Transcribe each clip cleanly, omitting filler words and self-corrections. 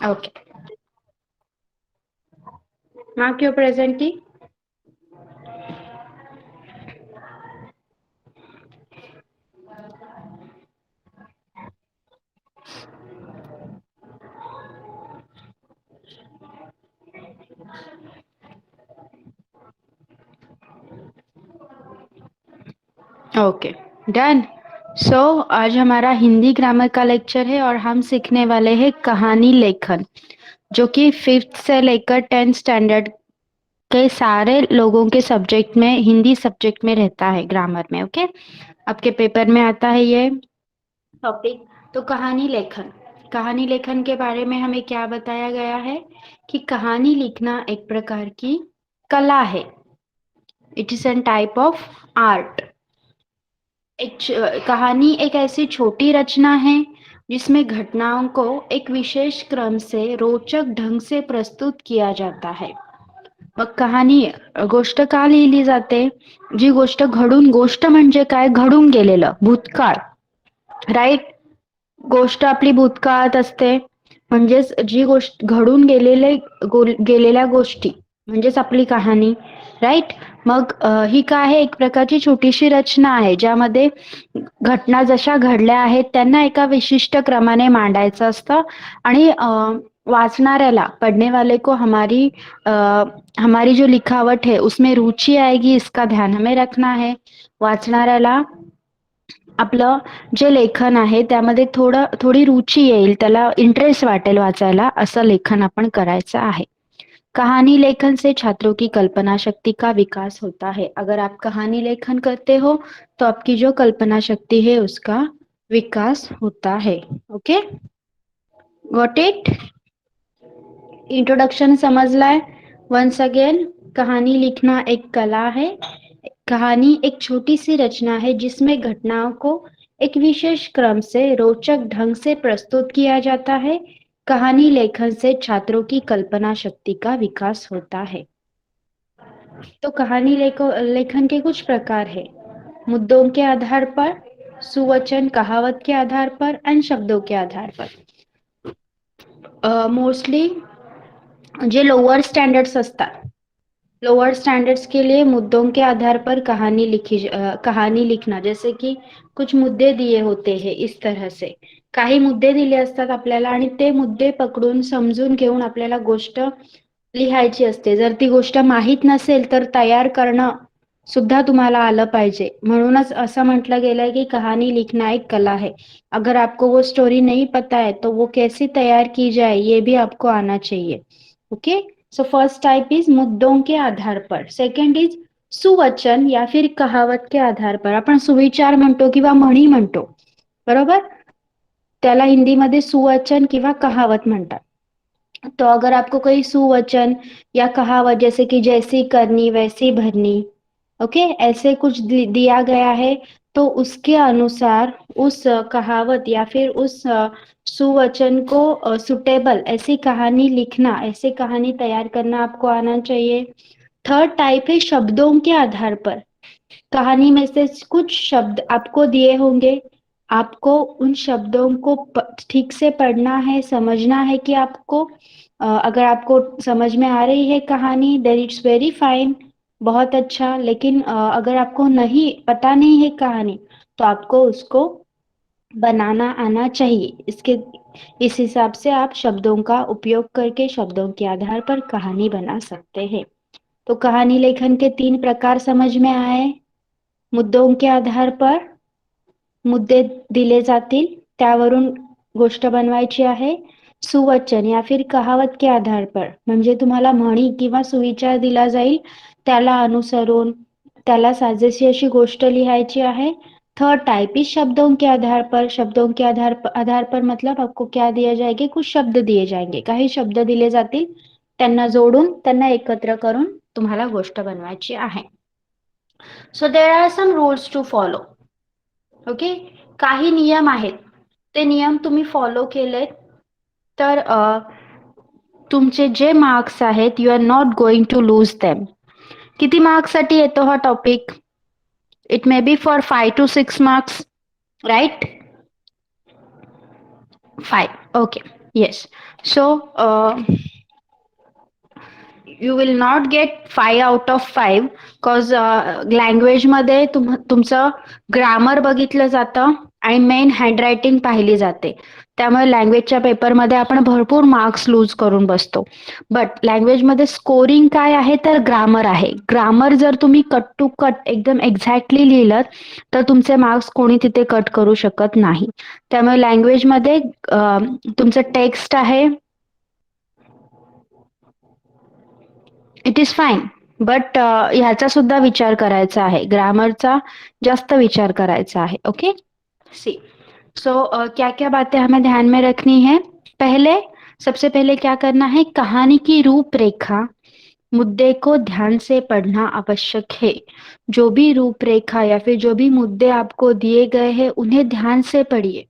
Okay. Mark your present key. Okay, done. So आज हमारा Hindi grammar का लेक्चर है और हम सीखने वाले हैं कहानी लेखन, जो कि 5th से लेकर 10th स्टैंडर्ड के सारे लोगों के सब्जेक्ट में, हिंदी सब्जेक्ट में रहता है ग्रामर में। ओके, आपके पेपर में आता है ये टॉपिक। तो कहानी लेखन के बारे में हमें क्या बताया गया है कि कहानी लिखना एक प्रकार की कला है। It is an type of art. कहानी एक ऐसी छोटी रचना है जिसमें घटनाओं को एक विशेष क्रम से रोचक ढंग से प्रस्तुत किया जाता है। मग कहाणी गोष्ट का लिहिली जाते? जी गोष्ट गोष्ट म्हणजे काय, घडून गेलेलं भूतकाळ, राईट? गोष्ट आपली भूतकाळात असते, म्हणजेच जी गोष्ट घडून गेलेल्या गोष्टी म्हणजेच आपली कहाणी, राईट? मग ही काय आहे, एक प्रकारची छोटीशी रचना आहे ज्यामध्ये घटना जशा घडल्या आहेत त्यांना एका विशिष्ट क्रमाने मांडायचं असतं आणि वाचणाऱ्याला, पढ़ने वाले को हमारी जो लिखावट है उसमें रुचि आएगी, इसका ध्यान हमें रखना है। वाचणाऱ्याला आपलं जे लेखन आहे त्यामध्ये थोड़ी रुचि येईल, त्याला इंटरेस्ट वाटेल वाचायला, असं लेखन आपण करायचं आहे। कहानी लेखन से छात्रों की कल्पना शक्ति का विकास होता है। अगर आप कहानी लेखन करते हो तो आपकी जो कल्पना शक्ति है उसका विकास होता है। Okay, got it? इंट्रोडक्शन समझलाय? वंस अगेन, कहानी लिखना एक कला है। कहानी एक छोटी सी रचना है जिसमें घटनाओं को एक विशेष क्रम से रोचक ढंग से प्रस्तुत किया जाता है। कहानी लेखन से छात्रों की कल्पना शक्ति का विकास होता है। तो कहानी लेखन के कुछ प्रकार है। मुद्दों के आधार पर, सुवचन कहावत के आधार पर एंड शब्दों के आधार पर। मोस्टली जे लोअर स्टैंडर्ड्स असतात, लोअर स्टैंडर्ड्स के लिए मुद्दों के आधार पर कहानी लिखना, जैसे कि कुछ मुद्दे दिए होते हैं इस तरह से, काही मुद्दे दिले असतात आपल्याला आणि ते मुद्दे पकडून समजून घेऊन आपल्याला गोष्ट लिहायची असते। जर ती गोष्ट माहित नसेल तर तयार करणं सुद्धा तुम्हाला आलं पाहिजे। म्हणूनच असं म्हटलं गेलंय की कहानी लिखना एक कला है। अगर आपको वो स्टोरी नहीं पता है तो वो कैसे तैयार की जाए ये भी आपको आना चाहिए। Okay, so first type is मुद्दों के आधार पर। सेकंड इज सुवचन या फिर कहावत के आधार पर। आपण सुविचार म्हणतो किंवा म्हणी म्हणतो, बरोबर? त्याला हिंदीमध्ये सुवचन किंवा कहावत म्हणतात। तो अगर आपको कोई सुवचन या कहावत, जैसे कि जैसी करनी वैसी भरनी, ओके, ऐसे कुछ दिया गया है तो उसके अनुसार उस कहावत या फिर उस सुवचन को सुटेबल ऐसी कहानी लिखना, ऐसी कहानी तैयार करना आपको आना चाहिए। थर्ड टाइप है शब्दों के आधार पर। कहानी में से कुछ शब्द आपको दिए होंगे, आपको उन शब्दों को ठीक से पढ़ना है, समझना है कि आपको अगर आपको समझ में आ रही है कहानी देन इट्स वेरी फाइन, बहुत अच्छा। लेकिन अगर आपको नहीं पता नहीं है कहानी तो आपको उसको बनाना आना चाहिए। इस हिसाब से आप शब्दों का उपयोग करके शब्दों के आधार पर कहानी बना सकते हैं। तो कहानी लेखन के 3 प्रकार समझ में आए। मुद्दों के आधार पर मुद्दे दिले जातील, त्यावरून गोष्ट बनवायची आहे। सुवचन या फिर कहावत के आधार पर, म्हणजे तुम्हाला म्हणी किंवा सुविचार दिला जाईल, त्याला अनुसरून त्याला साजेशी अशी गोष्ट लिहायची आहे। थर्ड टाइप इज शब्दों के आधार पर। शब्दों के आधार पर मतलब आपको क्या दिया जाएगा, कुछ शब्द दिए जाएंगे, काही शब्द दिले जातील, त्यांना जोडून त्यांना एकत्र करून तुम्हाला गोष्ट बनवायची आहे। So there are some rules to follow. Okay, काही नियम आहेत, ते नियम तुम्ही फॉलो केलेत तर तुमचे जे मार्क्स आहेत you are not going to lose them. किती मार्क्स साठी येतो हा topic? It may be for 5 to 6 marks, right? 5, okay. Yes. So, you will not get 5 out of 5 cause language मध्ये तुमचं ग्रामर बघितलं जातं आणि मेन हँडरायटिंग पाहिली जाते. त्यामुळे लँग्वेजच्या पेपरमध्ये आपण भरपूर मार्क्स लूज करून बसतो. बट लँग्वेजमध्ये स्कोरिंग काय आहे तर ग्रामर आहे. ग्रामर जर तुम्ही कट टू कट एकदम एक्झॅक्टली लिहिलं तर तुमचे मार्क्स कोणी तिथे कट करू शकत नाही. त्यामुळे लँग्वेजमध्ये तुमचं टेक्स्ट आहे, इट इज फाईन, बट ह्याचा सुद्धा विचार करायचा आहे. ग्रामरचा जास्त विचार करायचा आहे. Okay, C. सो क्या क्या बातें हमें ध्यान में रखनी है. पहले सबसे पहले क्या करना है, कहानी की रूपरेखा मुद्दे को ध्यान से पढ़ना आवश्यक है. जो भी रूपरेखा या फिर जो भी मुद्दे आपको दिए गए हैं उन्हें ध्यान से पढ़िए.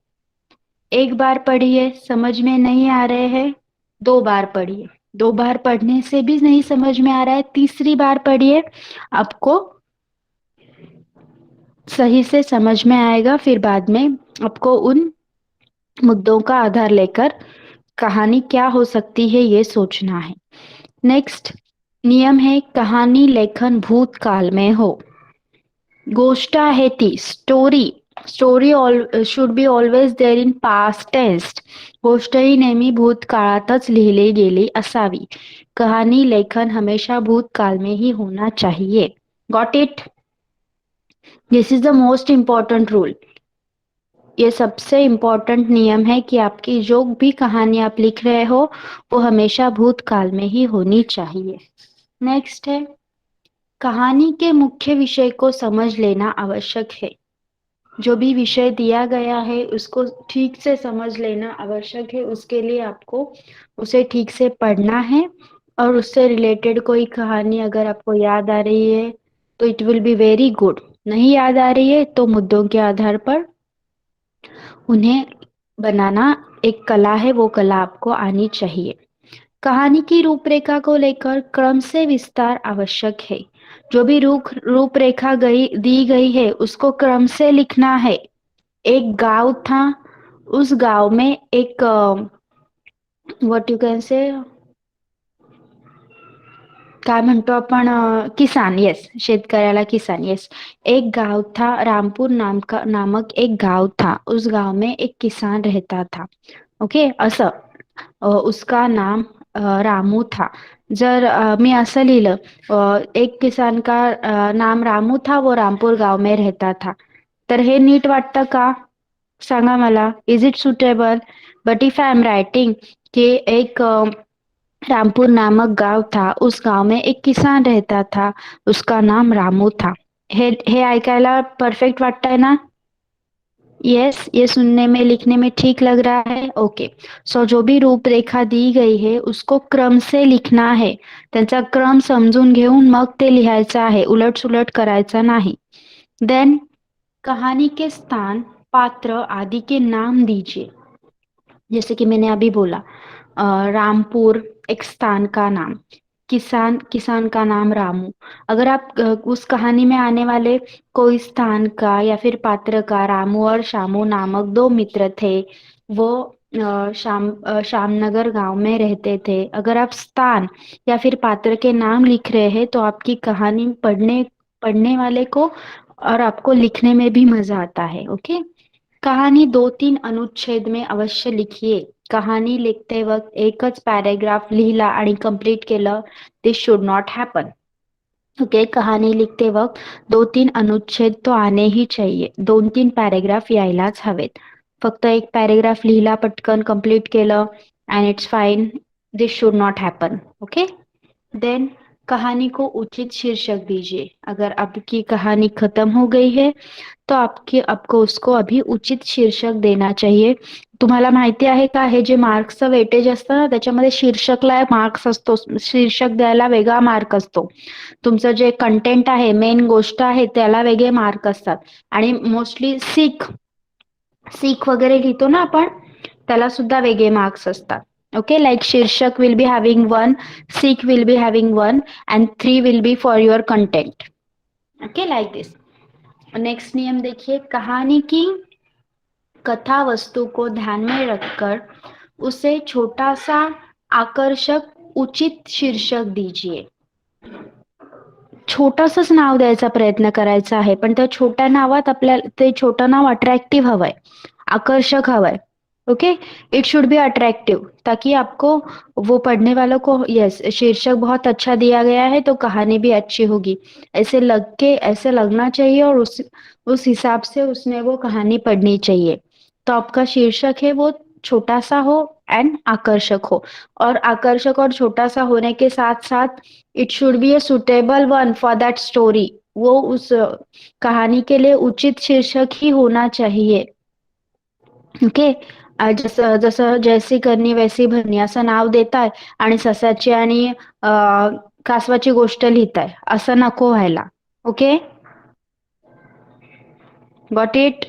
एक बार पढ़िए, समझ में नहीं आ रहे हैं 2 बार पढ़िए. 2 बार पढ़ने से भी नहीं समझ में आ रहा है, तीसरी बार पढ़िए, आपको सही से समझ में आएगा. फिर बाद में आपको उन मुद्दों का आधार लेकर कहानी क्या हो सकती है ये सोचना है. नेक्स्ट नियम है, कहानी लेखन भूतकाल में हो. गोष्ट आहे ती story should be always there in past tense. गोष्ट ही नेहमी भूतकाळातच लिहिली गेली असावी. कहानी लेखन हमेशा भूतकाल में ही होना चाहिए. Got it. This is the most important rule. ये सबसे इम्पोर्टेंट नियम है कि आपकी जो भी कहानी आप लिख रहे हो वो हमेशा भूतकाल में ही होनी चाहिए. नेक्स्ट है, कहानी के मुख्य विषय को समझ लेना आवश्यक है. जो भी विषय दिया गया है उसको ठीक से समझ लेना आवश्यक है. उसके लिए आपको उसे ठीक से पढ़ना है और उससे रिलेटेड कोई कहानी अगर आपको याद आ रही है तो it will be very good. नहीं याद आ रही है तो मुद्दों के आधार पर उन्हें बनाना एक कला है, वो कला आपको आनी चाहिए. कहानी की रूपरेखा को लेकर क्रम से विस्तार आवश्यक है. जो भी रूपरेखा दी गई है उसको क्रम से लिखना है. एक गांव था, उस गांव में एक व्हॉट यू कॅन से काय म्हणतो आपण, किसान. येस, शेतकऱ्याला किसान. येस, एक गांव था, रामपुर नामक एक गांव था. उस गांव में एक किसान रहता था. ओके, असं उसका नाम रामू था. जर मी असं लिहिलं, एक किसान का नाम रामू था, वो रामपुर गांव में रहता था, तर हे नीट वाटतं का? सांगा मला. Is it suitable? But if I am writing कि एक रामपुर नामक गांव था, उस गांव में एक किसान रहता था, उसका नाम रामू था. हे ऐकायला परफेक्ट वाटतंय ना? यस, ये सुनने में लिखने में ठीक लग रहा है. ओके. सो जो भी रूपरेखा दी गई है उसको क्रम से लिखना है. त्यांचा क्रम समजून घेऊन मग ते लिहायचं आहे, उलट-सुलट करायचा नाही. देन कहानी के स्थान, पात्र आदि के नाम दीजिए. जैसे कि मैंने अभी बोला, रामपुर एक स्थान का नाम, किसान का नाम रामू. अगर आप उस कहानी में आने वाले कोई स्थान का या फिर पात्र का, रामू और शामू नामक 2 मित्र थे, वो श्यामनगर गांव में रहते थे. अगर आप स्थान या फिर पात्र के नाम लिख रहे हैं तो आपकी कहानी पढ़ने वाले को और आपको लिखने में भी मजा आता है. ओके. कहानी 2-3 अनुच्छेद में अवश्य लिखिए. कहानी लिखते वक्त एकच पॅरेग्राफ लिहिला आणि कंप्लीट केलं, दिस शुड नॉट हॅपन. ओके. कहानी लिखते वक्त 2-3 अनुच्छेद तो आने ही चाहिए. 2-3 पॅरेग्राफ यायलाच हवेत. फक्त एक पॅरेग्राफ लिहिला, पटकन कंप्लीट केलं and it's fine, this should not happen. Okay. Then कहानी को उचित शीर्षक दीजिए. अगर आपकी कहानी खत्म हो गई है तो आपको उसको अभी उचित शीर्षक देना चाहिए. तुम्हाला माहिती आहे का, हे जे मार्क्सचं वेटेज असतं ना त्याच्यामध्ये शीर्षकला मार्क्स असतो. शीर्षक द्यायला वेगळा मार्क असतो. तुमचं जे कंटेंट आहे, मेन गोष्ट आहे, त्याला वेगळे मार्क असतात. आणि मोस्टली सीख वगैरे लिहितो ना आपण, त्याला सुद्धा वेगळे मार्क्स असतात. ओके. लाईक शीर्षक विल बी हॅव्हिंग 1, सीख will be having 1 and 3 will be for your content. Okay, like this. Next नियम देखिए, कहानी की कथा वस्तु को ध्यान में रखकर उसे छोटा सा आकर्षक उचित शीर्षक दीजिए. छोटंसंच नाव द्यायचा प्रयत्न करायचा आहे, पण त्या छोट्या नावात आपल्याला ते छोटं नाव अट्रैक्टिव हवंय, आकर्षक हवंय. Okay, it should be attractive, ताकि आपको वो पढ़ने वालों को यस शीर्षक बहुत अच्छा दिया गया है तो कहानी भी अच्छी होगी, ऐसे लगना चाहिए और उस हिसाब से उसने वो कहानी पढ़नी चाहिए. तो आपका शीर्षक है वो छोटा सा हो एंड आकर्षक हो, और आकर्षक और छोटा सा होने के साथ साथ it should be a suitable one for that story. वो उस कहानी के लिए उचित शीर्षक ही होना चाहिए. ओके, जसं जसं जैसी करणी वैसी भरणी असं नाव देताय आणि ससाची आणि कासवाची गोष्ट लिहिताय, असं नको व्हायला. Okay, got it.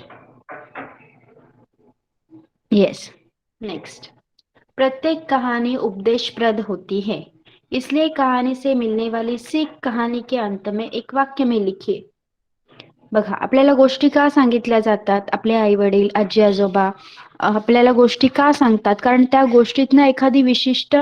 Yes. Next, प्रत्येक कहानी उपदेशप्रद होती है, इसलिए कहानी से मिलने वाली सीख कहानी के अंत में एक वाक्य में लिखिए. बघा, आपल्याला गोष्टी का सांगितल्या जातात, आपले आई वडील आजी आजोबा आपल्याला गोष्टी का सांगतात, कारण त्या गोष्टीतनं एखादी विशिष्ट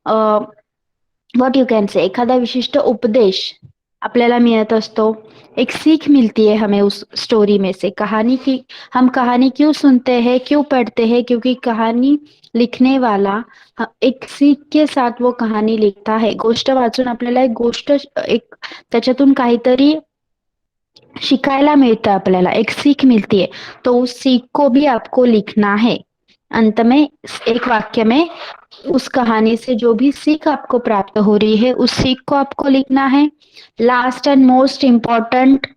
व्हॉट यू कॅन से एखादा विशिष्ट उपदेश आपल्याला मिळत असतो, एक सीख मिलती है हमें उस स्टोरी में से. कहानी की हम कहानी क्यों सुनते हैं, क्यों पढ़ते हैं, क्योंकि कहानी लिखने वाला एक सीख के साथ वो कहानी लिखता है. गोष्ट वाचून आपल्याला एक गोष्ट एक त्याच्यातून काहीतरी शिकायला मिलता है, आपल्याला एक सीख मिलती है, तो उस सीख को भी आपको लिखना है. अंत में एक वाक्य में उस कहानी से जो भी सीख आपको प्राप्त हो रही है उस सीख को आपको लिखना है. Last and most important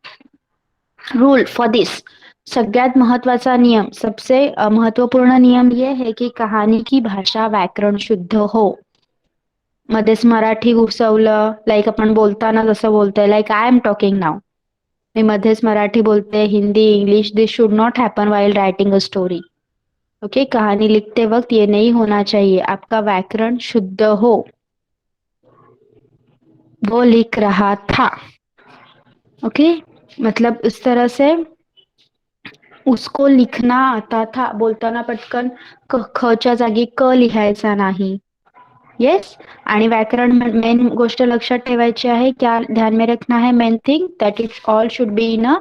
rule for this, सगळ्यात महत्वाचा नियम, सबसे महत्वपूर्ण नियम ये है कि कहानी की भाषा व्याकरण शुद्ध हो. मध्येच मराठी घुसवलं, लाईक आपण बोलताना जसं बोलतोय, लाईक आय एम टॉकिंग नाव, मी मध्येच मराठी बोलते, Hindi, English, this should not happen while writing a story. Okay, कहानी लिखते वक्त ये नहीं होना चाहिए. आपका व्याकरण शुद्ध हो. वो लिख रहा था. ओके, मतलब इस तरह से उसको लिखना आता था. बोलताना पटकन खच्या जागी क लिहायचा नाही. येस, आणि व्याकरण मेन गोष्ट लक्षात ठेवायची आहे. क्या ध्यान में रखना है, main thing that it all should be in a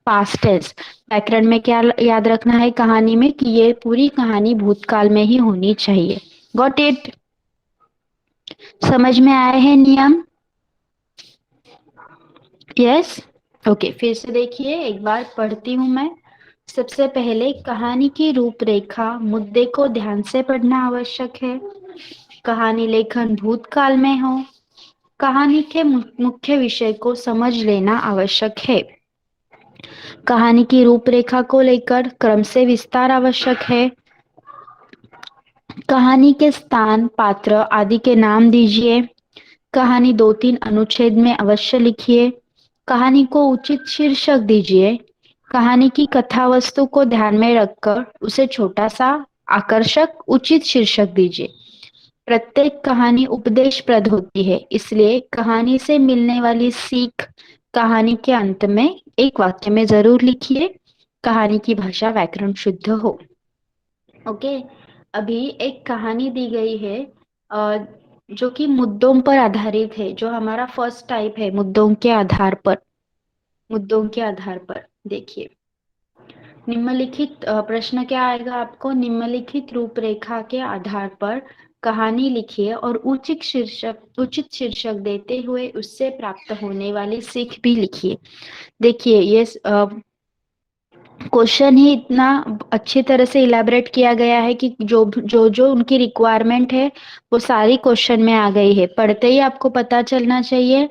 past tense. व्याकरण में क्या याद रखना है कहानी में, कि ये पूरी कहानी भूतकाल में ही होनी चाहिए. Got it. समझ में आए हैं नियम? यस. ओके, फिर से देखिए, एक बार पढ़ती हूँ मैं. सबसे पहले कहानी की रूपरेखा मुद्दे को ध्यान से पढ़ना आवश्यक है. कहानी लेखन भूतकाल में हो. कहानी के मुख्य विषय को समझ लेना आवश्यक है. कहानी की रूपरेखा को लेकर क्रम से विस्तार आवश्यक है. कहानी के स्थान, पात्र आदि के नाम दीजिए. कहानी 2-3 अनुच्छेद में अवश्य लिखिए. कहानी को उचित शीर्षक दीजिए. कहानी की कथा वस्तु को ध्यान में रखकर उसे छोटा सा आकर्षक उचित शीर्षक दीजिए. प्रत्येक कहानी उपदेशप्रद होती है, इसलिए कहानी से मिलने वाली सीख कहानी के अंत में एक वाक्य में जरूर लिखिए. कहानी की भाषा व्याकरण शुद्ध हो. ओके, अभी एक कहानी दी गई है जो कि मुद्दों पर आधारित है, जो हमारा फर्स्ट टाइप है, मुद्दों के आधार पर. मुद्दों के आधार पर देखिए, निम्नलिखित प्रश्न क्या आएगा आपको, निम्नलिखित रूपरेखा के आधार पर कहानी लिखिए और उचित शीर्षक देते हुए उससे प्राप्त होने वाली सीख भी लिखिए. देखिए, ये क्वेश्चन ही इतना अच्छी तरह से इलेबोरेट किया गया है कि जो जो जो उनकी रिक्वायरमेंट है वो सारी क्वेश्चन में आ गई है. पढ़ते ही आपको पता चलना चाहिए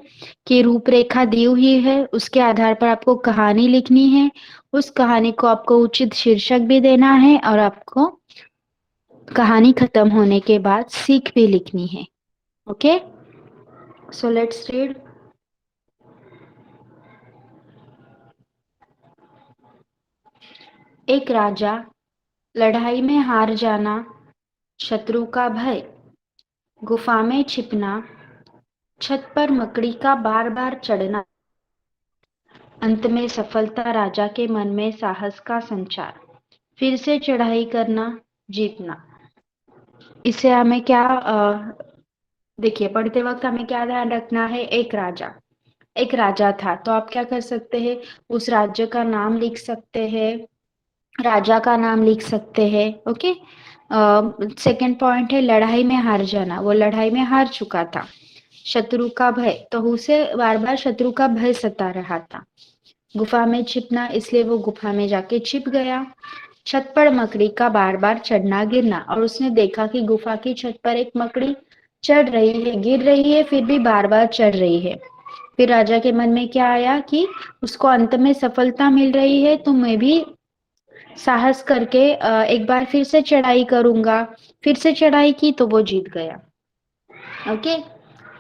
कि रूपरेखा दी हुई है, उसके आधार पर आपको कहानी लिखनी है. उस कहानी को आपको उचित शीर्षक भी देना है और आपको कहानी खत्म होने के बाद सीख भी लिखनी है. Okay, so let's read. एक राजा, लड़ाई में हार जाना, शत्रु का भय, गुफा में छिपना, छत पर मकड़ी का बार बार चढ़ना, अंत में सफलता, राजा के मन में साहस का संचार, फिर से चढ़ाई करना, जीतना. इससे हमें क्या देखिए, पढ़ते वक्त हमें क्या ध्यान रखना है, एक राजा था, तो आप क्या कर सकते हैं, उस राज्य का नाम लिख सकते हैं, राजा का नाम लिख सकते हैं। ओके। सेकंड पॉइंट है लड़ाई में हार जाना, वो लड़ाई में हार चुका था। शत्रु का भय, तो उसे बार बार शत्रु का भय सता रहा था। गुफा में छिपना, इसलिए वो गुफा में जाके छिप गया। छत पर मकड़ी का बार बार चढ़ना गिरना, और उसने देखा कि गुफा की छत पर एक मकड़ी चढ़ रही है, गिर रही है, फिर भी बार बार चढ़ रही है। फिर राजा के मन में क्या आया कि उसको अंत में सफलता मिल रही है, तो मैं भी साहस करके एक बार फिर से चढ़ाई करूंगा। फिर से चढ़ाई की तो वो जीत गया। ओके।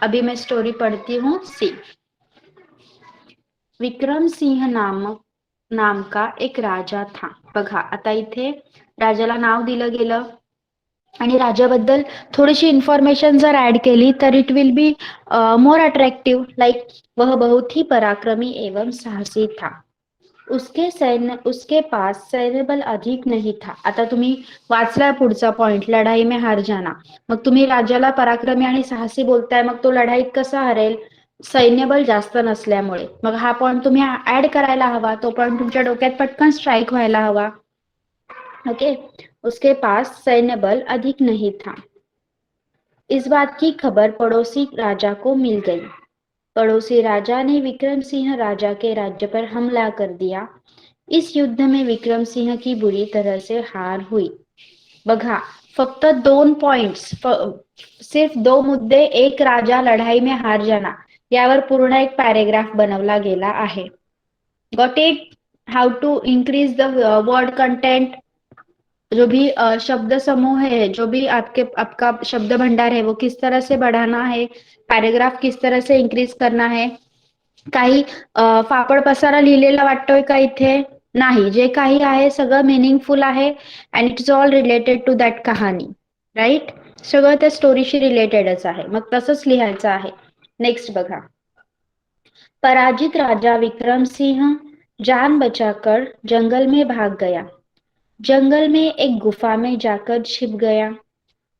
अभी मैं स्टोरी पढ़ती हूँ। सी, विक्रम सिंह नाम का एक राजा था. बघा, आता इथे राजाला नाव दिलं गेलं आणि राजाबद्दल थोडीशी इन्फॉर्मेशन जर ऍड केली तर it will be more attractive. Like, वह बहुत ही पराक्रमी एवं साहसी था. उसके पास सैन्य बल अधिक नहीं था. आता तुम्ही वाचलाय पुढचा पॉइंट, लढाई में हार जाना. मग तुम्ही राजाला पराक्रमी आणि साहसी बोलताय, मग तो लढाईत कसा हरेल, सैन्यबल जास्त नसल्यामुळे. मग हा पॉइंट तुम्ही ऍड करायला हवा, तो पॉइंट तुमच्या डोक्यात पटकन स्ट्राइक व्हायला हवा. ओके. उसके पास सैन्य बल अधिक नहीं था. इस बात की खबर पड़ोसी राजा को मिल गई. पड़ोसी राजा ने विक्रम सिंह राजा के राज्य पर हमला कर दिया. इस युद्ध में विक्रम सिंह की बुरी तरह से हार हुई. बघा, फक्त 2 पॉइंट्स, सिर्फ 2 मुद्दे, एक राजा, लढाई में हार जाना, यावर पूर्ण एक पॅरेग्राफ बनवला गेला आहे. Got it? How to increase the word content. जो भी शब्द समूह है, जो भी आपका शब्द भंडार है, वो किस तरह से बढ़ाना है, पॅरेग्राफ किस तरह से इंक्रीज करना है. काही फापड पसारा लिहिलेला वाटतोय का इथे? नाही. जे काही आहे सगळं मिनिंगफुल आहे and it is all related to that कहाणी. राईट? सगळं त्या स्टोरीशी रिलेटेडच आहे. मग तसंच लिहायचं आहे. नेक्स्ट बघा. पराजित राजा विक्रम सिंह जान बचाकर जंगल में भाग गया. जंगल में एक गुफा में जाकर छिप गया.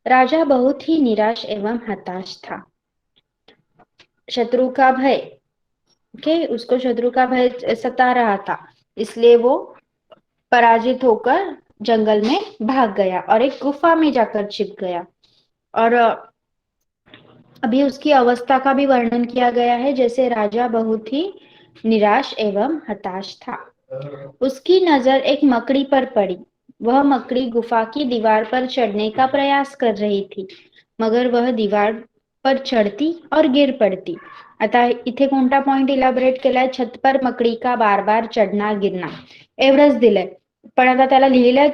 राजा बहुत ही निराश एवं हताश था. शत्रु का भय, ओके, उसको शत्रु का भय सता रहा था, इसलिए वो पराजित होकर जंगल में भाग गया और एक गुफा में जाकर छिप गया. और अभी उसकी अवस्था का भी वर्णन किया गया है, जैसे राजा बहुत ही निराश एवं हताश था. उसकी नजर एक मकड़ी पर पड़ी. वह मकड़ी गुफा की दीवार पर चढ़ने का प्रयास कर रही थी, मगर वह दीवार पर चढ़ती और गिर पड़ती. आता इथे कोणता पॉइंट इलॅबोरेट केलाय? छत पर मकड़ी का बार बार चढ़ना गिरना, एवढंच दिलंय. पण आता त्याला लिहिलंय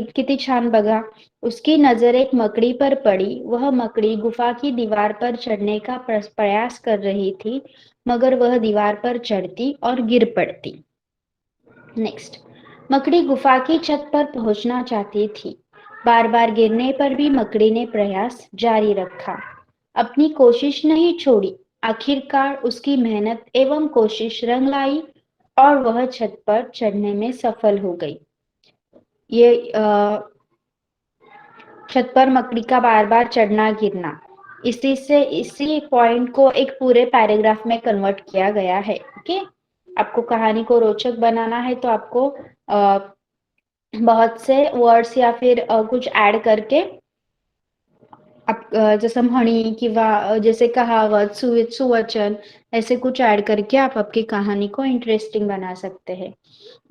किती छान बघा. उसकी नजर एक मकड़ी पर पड़ी. वह मकड़ी गुफा की दीवार पर चढ़ने का प्रयास कर रही थी, मगर वह दीवार पर चढ़ती और गिर पड़ती. नेक्स्ट. मकड़ी गुफा की छत पर पहुंचना चाहती थी. बार बार गिरने पर भी मकड़ी ने प्रयास जारी रखा, अपनी कोशिश नहीं छोड़ी. आखिरकार उसकी मेहनत एवं कोशिश रंग लाई और वह छत पर चढ़ने में सफल हो गई. ये छत पर मकड़ी का बार बार चढ़ना गिरना, इसी पॉइंट को एक पूरे पैराग्राफ में कन्वर्ट किया गया है. ओके. आपको कहानी को रोचक बनाना है तो आपको बहुत से वर्ड्स या फिर कुछ ऐड करके आप जसं म्हणी किंवा जैसे कहावत, सुवचन, ऐसे कुछ ऐड करके आप आपकी कहानी को इंटरेस्टिंग बना सकते हैं.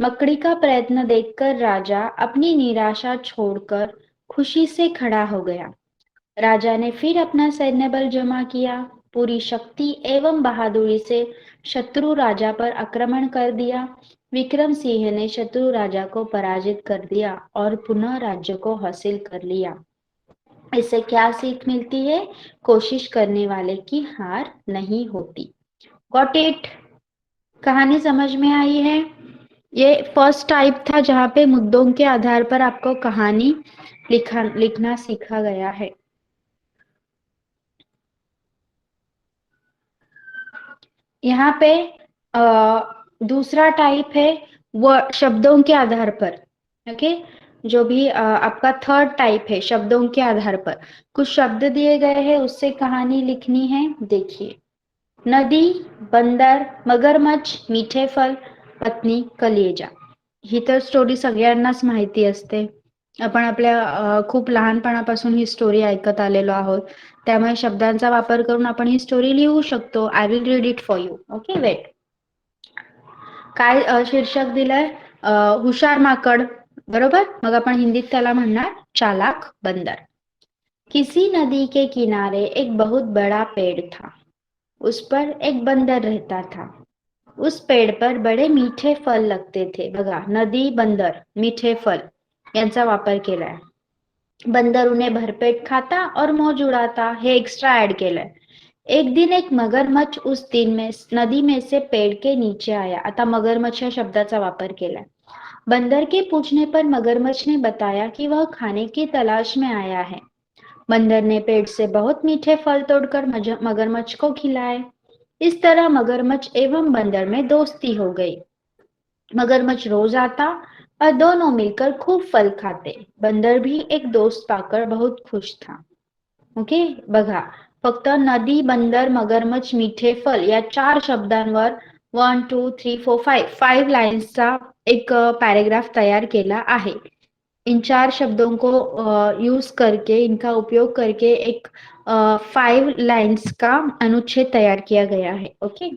मकड़ी का प्रयत्न देखकर राजा अपनी निराशा छोड़कर खुशी से खड़ा हो गया. राजा ने फिर अपना सैन्य बल जमा किया. पूरी शक्ति एवं बहादुरी से शत्रु राजा पर आक्रमण कर दिया. विक्रम सिंह ने शत्रु राजा को पराजित कर दिया और पुनः राज्य को हासिल कर लिया. इससे क्या सीख मिलती है? कोशिश करने वाले की हार नहीं होती. Got it? कहानी समझ में आई है? ये फर्स्ट टाइप था जहाँ पे मुद्दों के आधार पर आपको कहानी लिखना सीखा गया है. यहाँ पे दूसरा टाइप है शब्दों के आधार पर. ओके. जो भी आपका थर्ड टाइप है शब्दों के आधार पर कुछ शब्द दिए गए हैं, उससे कहानी लिखनी है। देखिए, नदी, बंदर, मगरमच्छ, मीठे फल, पत्नी, कलेजा। ही तर स्टोरी सगळ्यांनाच माहिती असते. आपण आपल्या खूप लहानपणापासून ही स्टोरी ऐकत आलेलो आहोत. त्यामुळे शब्दांचा वापर करून आपण ही स्टोरी लिहू शकतो. I will read it for you. Okay, wait. काय शीर्षक दिलंय? हुशार माकड, बरोबर. मग आपण हिंदीत त्याला म्हणणार चालाक बंदर. किसी नदी के किनारे एक बहुत बड़ा पेड़ था. उस पर एक बंदर रहता था. उस पेड़ पर बड़े मीठे फल लगते थे. बघा, नदी, बंदर, मीठे फल यांचा वापर केलाय. बंदर उन्हें भरपेट खाता और मौज उड़ाता, हे एक्स्ट्रा ऐड केलंय. एक दिन एक मगरमच्छ उस दिन में नदी में से पेड़ के नीचे आया. आता मगरमच्छ या शब्दाचा वापर केलाय. बंदर के पूछने पर मगरमच्छ ने बताया कि वह खाने की तलाश में आया है. बंदर ने पेड़ से बहुत मीठे फल तोड़कर मगरमच्छ को खिलाए. इस तरह मगरमच्छ एवं बंदर में दोस्ती हो गई. मगरमच्छ रोज आता और दोनों मिलकर खूब फल खाते. बंदर भी एक दोस्त पाकर बहुत खुश था. ओके, बघा, फक्त नदी, बंदर, मगरमच्छ, मीठे फल या 4 शब्दांवर 1 2 3 4 5 लाइन्सचा एक पैराग्राफ तैयार केला आहे. इन 4 शब्दों को यूज करके, इनका उपयोग करके एक 5 लाइन्स का अनुच्छेद तैयार किया गया है. ओके.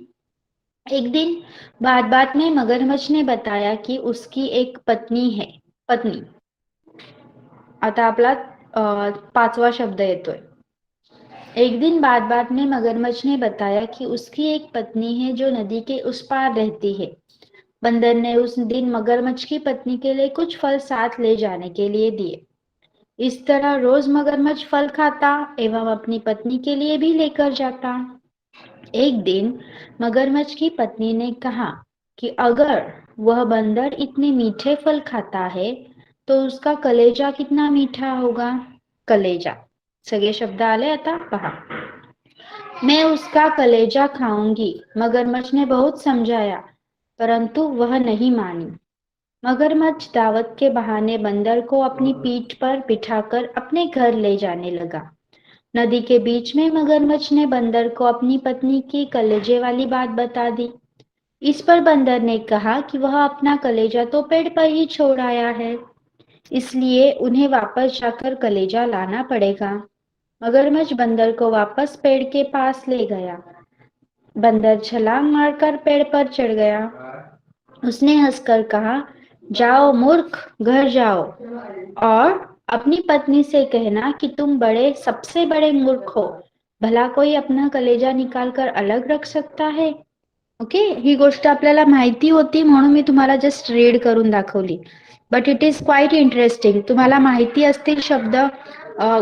एक दिन बात बात में मगरमच्छ ने बताया कि उसकी एक पत्नी है. पत्नी. आता आपला 5वा शब्द येतोय. एक दिन बात बात में मगरमच्छ ने बताया कि उसकी एक पत्नी है जो नदी के उस पार रहती है. बंदर ने उस दिन मगरमच्छ की पत्नी के लिए कुछ फल साथ ले जाने के लिए दिए. इस तरह रोज मगरमच्छ फल खाता एवं अपनी पत्नी के लिए भी लेकर जाता. एक दिन मगरमच्छ की पत्नी ने कहा कि अगर वह बंदर इतने मीठे फल खाता है तो उसका कलेजा कितना मीठा होगा. कलेजा. सगळे शब्द आले. आता पहा. मैं उसका कलेजा खाऊंगी. मगरमच्छ ने बहुत समझाया परंतु वह नहीं मानी. मगरमच्छ दावत के बहाने बंदर को अपनी पीठ पर बिठाकर अपने घर ले जाने लगा. नदी के बीच में मगरमच्छ ने बंदर को अपनी पत्नी की कलेजे वाली बात बता दी. इस पर बंदर ने कहा कि वह अपना कलेजा तो पेड़ पर ही छोड़ आया है, इसलिए उन्हें वापस जाकर कलेजा लाना पड़ेगा. मगरमच्छ बंदर को वापस पेड़ के पास ले गया. बंदर छलांग मारकर पेड़ पर चढ़ गया. उसने हंसकर कहा, जाओ मूर्ख, घर जाओ और अपनी पत्नी से कहना कि तुम बड़े सबसे बड़े मूर्ख हो. भला कोई अपना कलेजा निकाल कर अलग रख सकता है. ओके, ही गोष्ट आपल्याला माहिती होती म्हणून मी तुम्हाला जस्ट रीड करून दाखवली. But it is quite interesting. तुम्हाला माहिती असतील शब्द,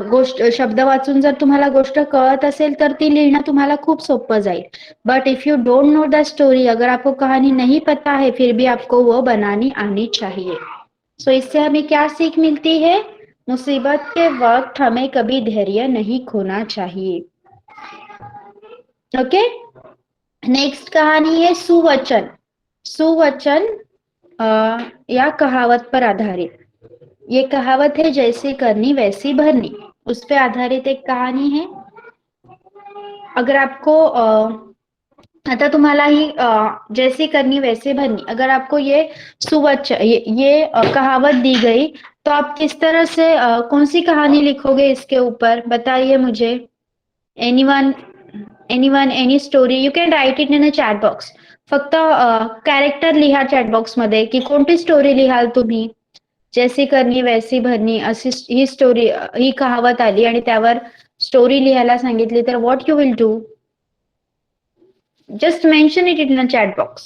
गोष्ट शब्द वाचून जर तुम्हाला गोष्ट कळत असेल तर ती लिहिणं तुम्हाला खूप सोपं जाईल. But if you don't know the story, अगर आपको कहानी नहीं पता है फिर भी आपको वो बनानी आनी चाहिए. सो इससे हमें क्या सीख मिलती है? मुसीबत के वक्त हमें कभी धैर्य नहीं खोना चाहिए. ओके. नेक्स्ट कहानी है सुवचन. सुवचन या कहावत पर आधारित. ये कहावत है जैसी करनी वैसी भरनी, उस पे आधारित एक कहानी है. अगर आपको आता तुम्हाला ही जैसी करनी वैसी भरनी, अगर आपको ये सुवचन, ये कहावत दी गई तो आप किस तरह से कौन सी कहानी लिखोगे इसके ऊपर, बताइए मुझे. Anyone, anyone, any story. You can write it in a chat box. फक्त कॅरेक्टर लिहा चॅट बॉक्स मध्ये की कोणती स्टोरी लिहाल तुम्ही. जैसी करनी वैसी भरनी अशी ही स्टोरी, ही कहावत आली आणि त्यावर स्टोरी लिहायला सांगितली तर what you will do. Just mention it in the chat box.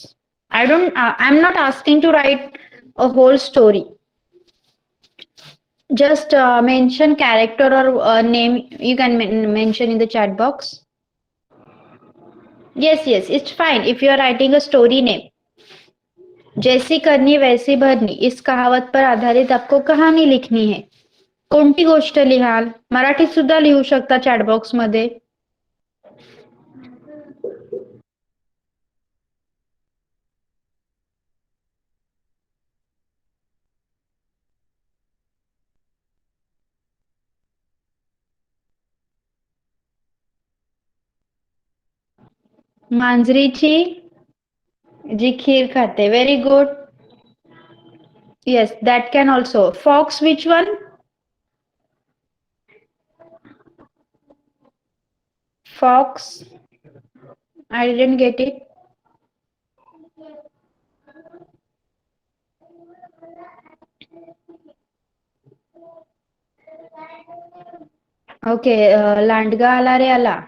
I'm not asking to write a whole story. Just mention character or name. You can mention in the chat box. Yes, yes, it's fine if you are writing a story name. जैसी करनी वैसी भरनी, इस कहावत पर आधारित आपको कहाणी लिखनी है. कोणती गोष्ट लिहाल? मराठीत सुद्धा लिहू शकता चॅट बॉक्स मध्ये. मांजरीची जी खीर खाते. Very good. Yes, that can also. Fox, which one? Fox. I didn't get it. Okay, लांडगा आला रे आला.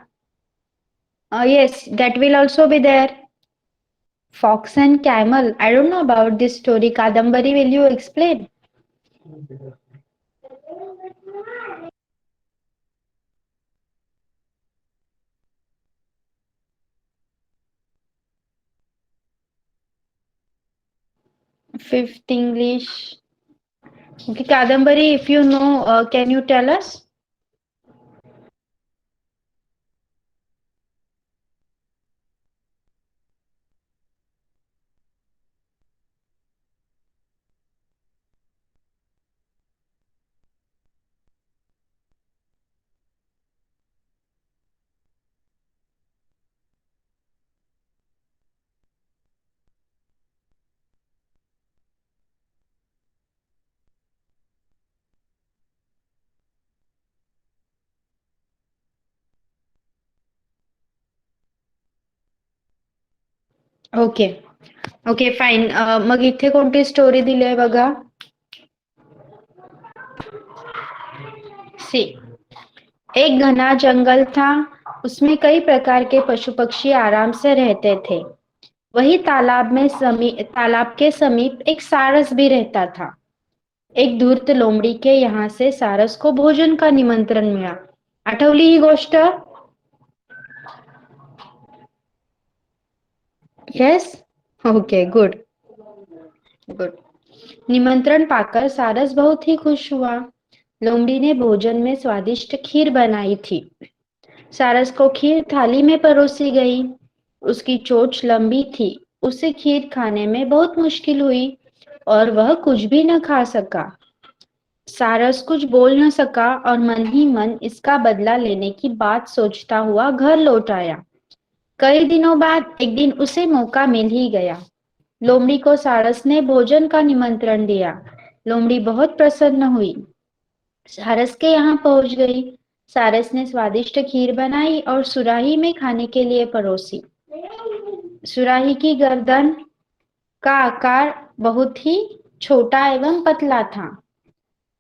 Yes, that will also be there. Fox and camel. I don't know about this story. Kadambari, will you explain? 5th English. Okay, Kadambari, if you know, can you tell us? Okay. Okay, fine. मग इथे कोणती story दिली आहे बघा. C. एक घना जंगल था. उसमें कई प्रकार के पशु पक्षी आराम से रहते थे. वही तालाब के समीप एक सारस भी रहता था. एक धूर्त लोमड़ी के यहाँ से सारस को भोजन का निमंत्रण मिळा. आठवली ही गोष्ट? यस. Okay, good. गुड. निमंत्रण पाकर सारस बहुत ही खुश हुआ. लोमड़ी ने भोजन में स्वादिष्ट खीर बनाई थी. सारस को खीर थाली में परोसी गई. उसकी चोंच लंबी थी. उसे खीर खाने में बहुत मुश्किल हुई और वह कुछ भी न खा सका. सारस कुछ बोल न सका और मन ही मन इसका बदला लेने की बात सोचता हुआ घर लौट आया. कई दिनों बाद एक दिन उसे मौका मिल ही गया. लोमड़ी को सारस ने भोजन का निमंत्रण दिया. लोमड़ी बहुत प्रसन्न हुई. सारस के यहाँ पहुंच गई. सारस ने स्वादिष्ट खीर बनाई और सुराही में खाने के लिए परोसी. सुराही की गर्दन का आकार बहुत ही छोटा एवं पतला था.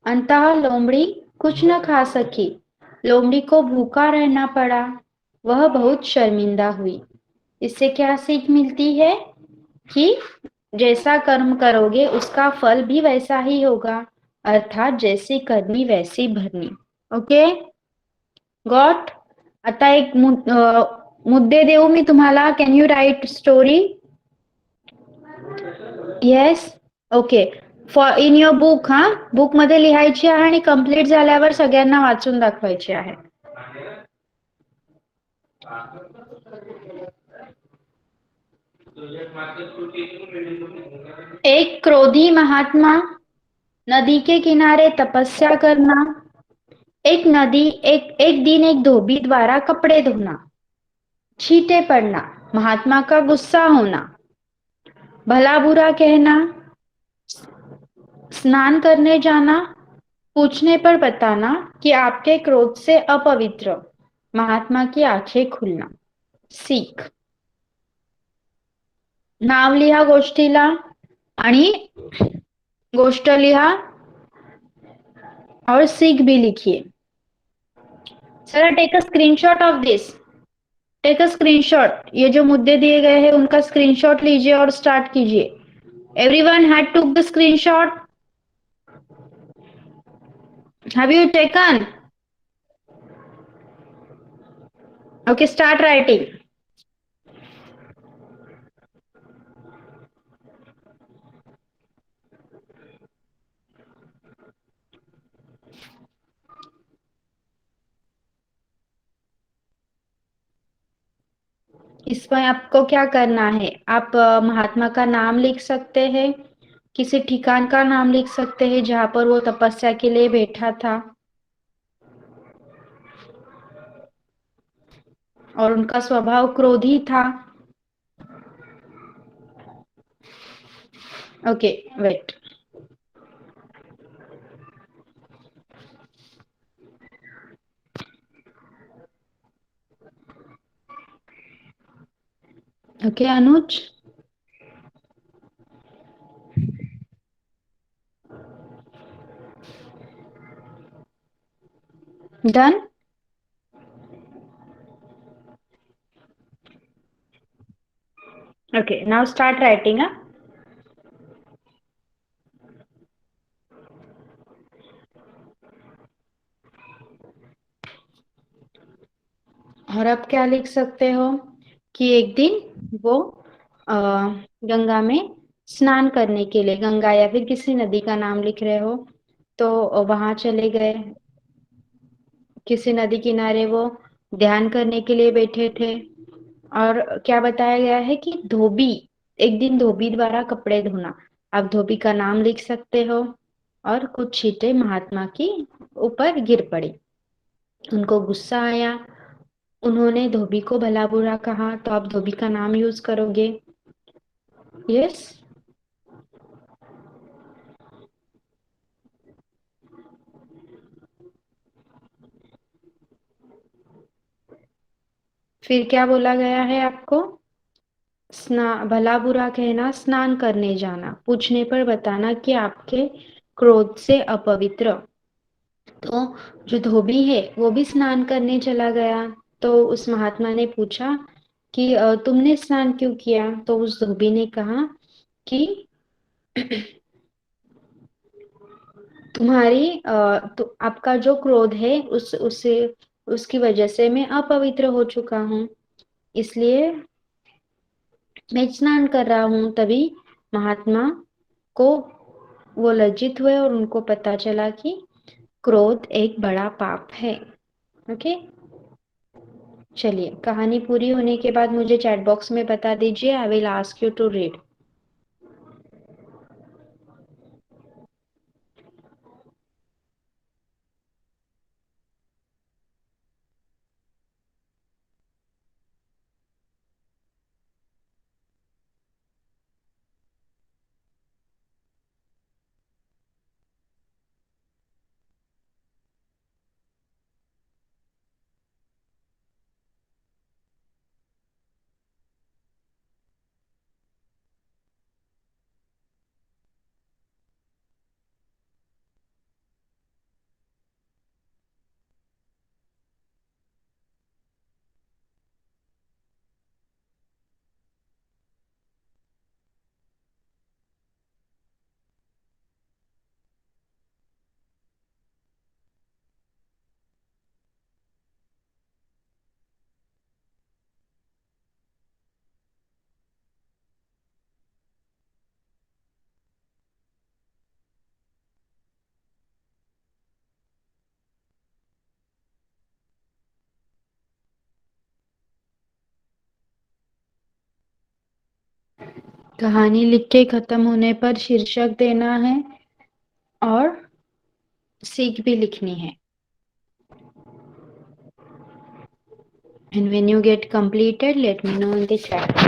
अंततः लोमड़ी कुछ न खा सकी. लोमड़ी को भूखा रहना पड़ा. वह बहुत शर्मिंदा हुई. इससे क्या सीख मिलती है कि जैसा कर्म करोगे उसका फल भी वैसा ही होगा. अर्थात जैसी करनी वैसी भरनी. Okay, got. आता एक मुद्दे देऊ मी तुम्हाला. Can you write story? Yes. Okay. For in your book. Book मध्ये लिहायची आहे आणि कंप्लीट झाल्यावर सगळ्यांना वाचून दाखवायची आहे. एक क्रोधी महात्मा. नदी के किनारे तपस्या करना. एक दिन एक धोबी द्वारा कपड़े धोना. छींटे पड़ना. महात्मा का गुस्सा होना. भला बुरा कहना. स्नान करने जाना. पूछने पर बताना कि आपके क्रोध से अपवित्र. महात्मा की आंखें खुलना. सीख. नाव लिहा गोष्टीला आणि गोष्ट लिहा और सीख भी लिखिए. चला, take a screenshot of this. Take a screenshot. ये जो मुद्दे दिए गए हैं उनका स्क्रीनशॉट लीजिए और स्टार्ट कीजिए. Everyone had took the screenshot. Have you taken? Okay, start writing. इसमें आपको क्या करना है? आप महात्मा का नाम लिख सकते हैं. किसी ठिकान का नाम लिख सकते हैं जहां पर वो तपस्या के लिए बैठा था और उनका स्वभाव क्रोधी था. Okay, wait. Okay Anuj, done. Okay, now start writing. और आप क्या लिख सकते हो कि एक दिन वो अ, गंगा में स्नान करने के लिए, गंगा या फिर किसी नदी का नाम लिख रहे हो, तो वहां चले गए। किसी नदी किनारे वो ध्यान करने के लिए बैठे थे। और क्या बताया गया है कि धोबी, एक दिन धोबी द्वारा कपड़े धोना। आप धोबी का नाम लिख सकते हो। और कुछ छींटे महात्मा की ऊपर गिर पड़ी। उनको गुस्सा आया। उन्होंने धोबी को भला बुरा कहा, तो आप धोबी का नाम यूज करोगे। यस। फिर क्या बोला गया है आपको? भला बुरा कहना, स्नान करने जाना, पूछने पर बताना कि आपके क्रोध से अपवित्र। तो जो धोबी है वो भी स्नान करने चला गया। तो उस महात्मा ने पूछा कि तुमने स्नान क्यों किया? तो उस धोबी ने कहा कि तुम्हारी तो आपका जो क्रोध है उससे उसकी वजह से मैं अपवित्र हो चुका हूँ, इसलिए मैं स्नान कर रहा हूँ। तभी महात्मा को वो लज्जित हुए और उनको पता चला कि क्रोध एक बड़ा पाप है। ओके, चलिए, कहानी पूरी होने के बाद मुझे चैट बॉक्स में बता दीजिए। I will ask you to read. कहानी लिख के खत्म होने पर शीर्षक देना है और सीख भी लिखनी है। And when you get completed, let me know in the chat.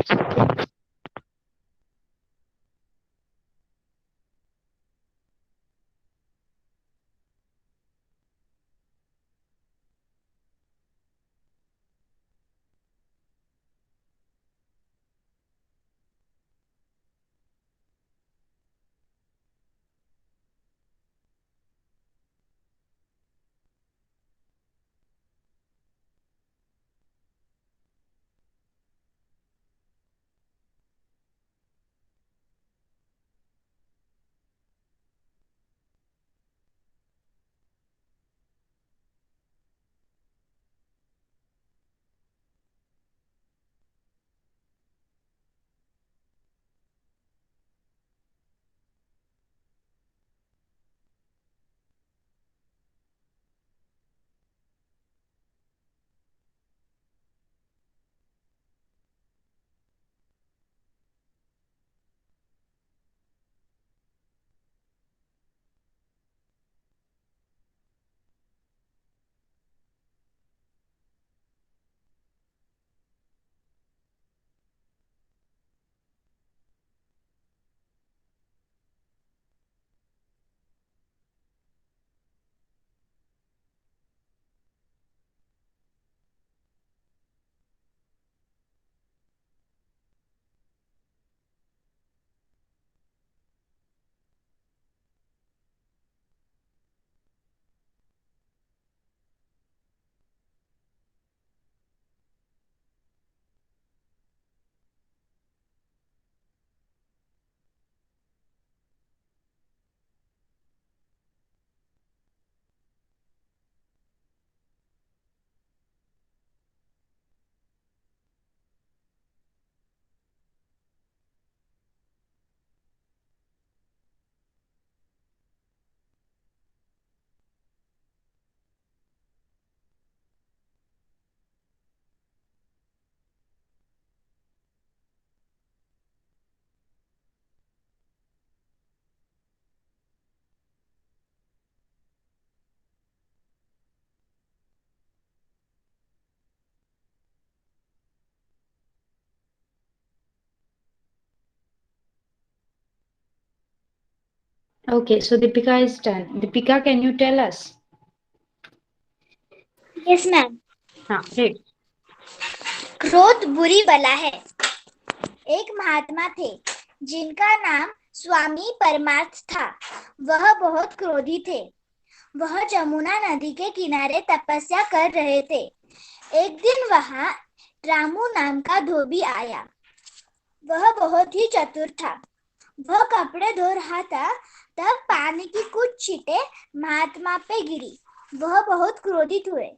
Okay, so Deepika is done. Deepika, can you tell us? Yes ma'am. हाँ, read. क्रोध बुरी बला है। एक महात्मा थे जिनका नाम स्वामी परमार्थ था। वह बहुत क्रोधी थे। वह जमुना नदी के किनारे तपस्या कर रहे थे। एक दिन वहां रामू नाम का धोबी आया। वह बहुत ही चतुर था। वह कपड़े धो रहा था, तब पानी की कुछ छींटे महात्मा पे गिरी। वह बहुत क्रोधित हुए।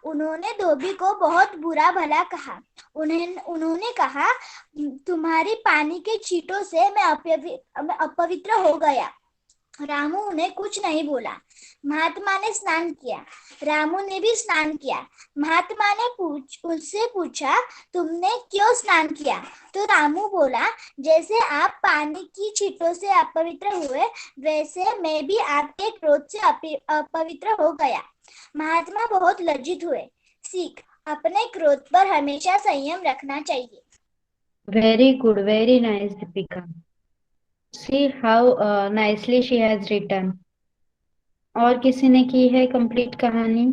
उन्होंने धोबी को बहुत बुरा भला कहा। उन्होंने कहा, तुम्हारी पानी के छींटों से मैं अपवित्र हो गया। रामू ने कुछ नहीं बोला। महात्मा ने स्नान किया। रामू ने भी स्नान किया। महात्मा ने उससे पूछा, तुमने क्यों स्नान किया? तो रामू बोला, जैसे आप पानी की छींटों से अपवित्र हुए, वैसे मैं भी आपके क्रोध से अपवित्र हो गया। महात्मा बहुत लज्जित हुए। सीख, अपने क्रोध पर हमेशा संयम रखना चाहिए। Very good, very nice, Deepika. See how nicely she has written. और किसी ने की है complete कहानी?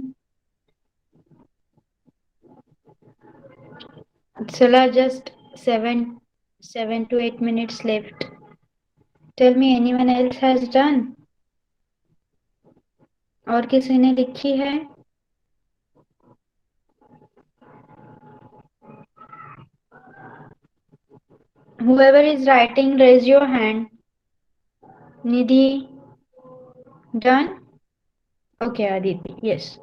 चला just 7 to 8 minutes left. Tell me, anyone else has done? और किसी ने लिखी है? Whoever is writing, raise your hand. Nidhi, done? Okay, Aditi, yes.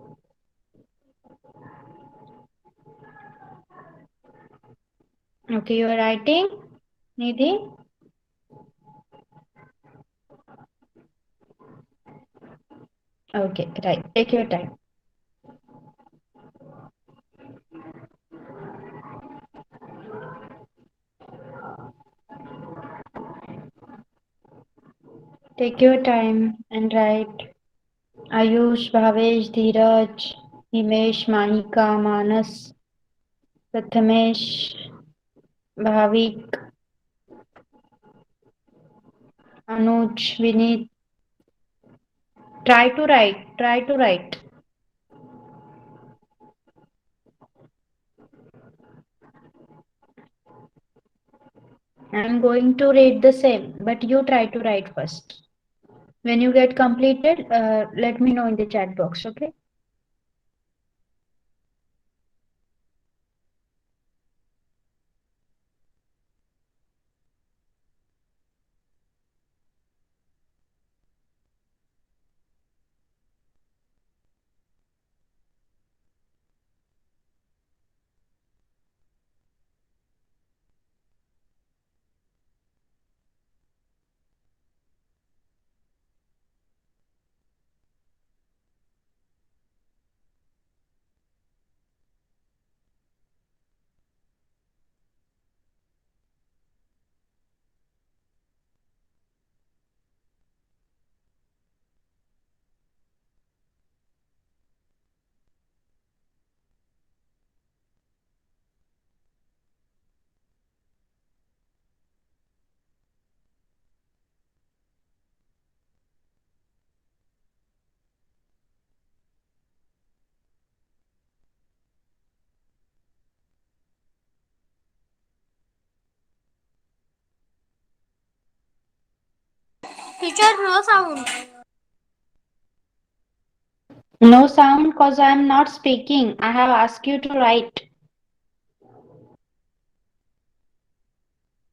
Okay, you are writing, Nidhi? Okay, right. Take your time. Take your time and write. Ayush, Bhavesh, Dheeraj, Himesh, Mahika, Manas, Prathamesh, Bhavik, Anuj, Vinit. Try to write. Try to write. I'm going to read the same, but you try to write first. When you get completed, let me know in the chat box, okay? Teacher, no sound. No sound because I am not speaking. I have asked you to write.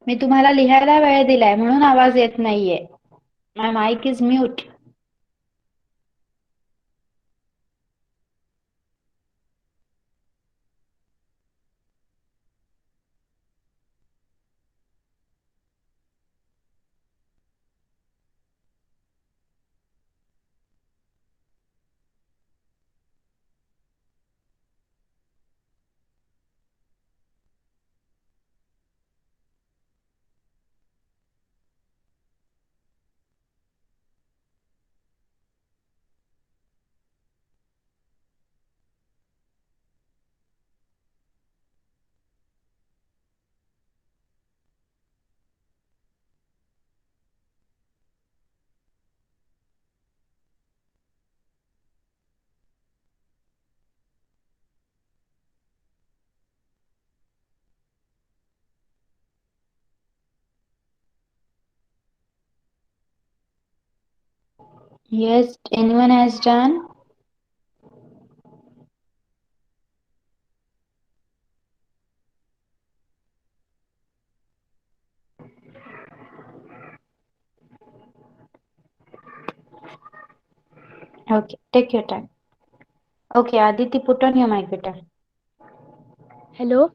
मी तुम्हाला लिहायला वेळ दिलाय म्हणून आवाज येत नाहीये. My mic is mute. Yes, anyone has done? Okay, take your time. Okay, Aditi, put on your mic, beta. Hello.